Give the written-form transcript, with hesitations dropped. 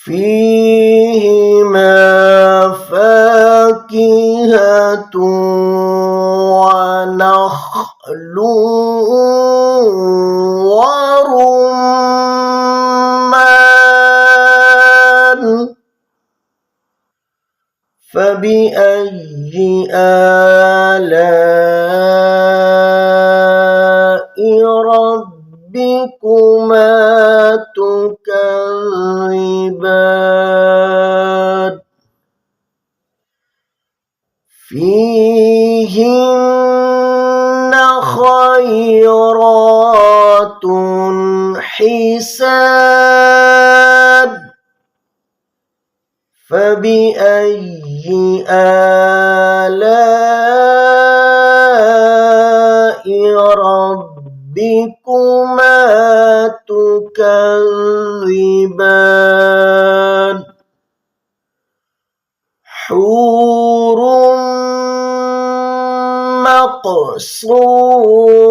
فيهما فاكهة ونخل ورمان. فبأي آلاء ربكما تكذبان؟ فيهن خيرات حسان. فبأي آلاء ربكما تكذبان؟ حور مقصورات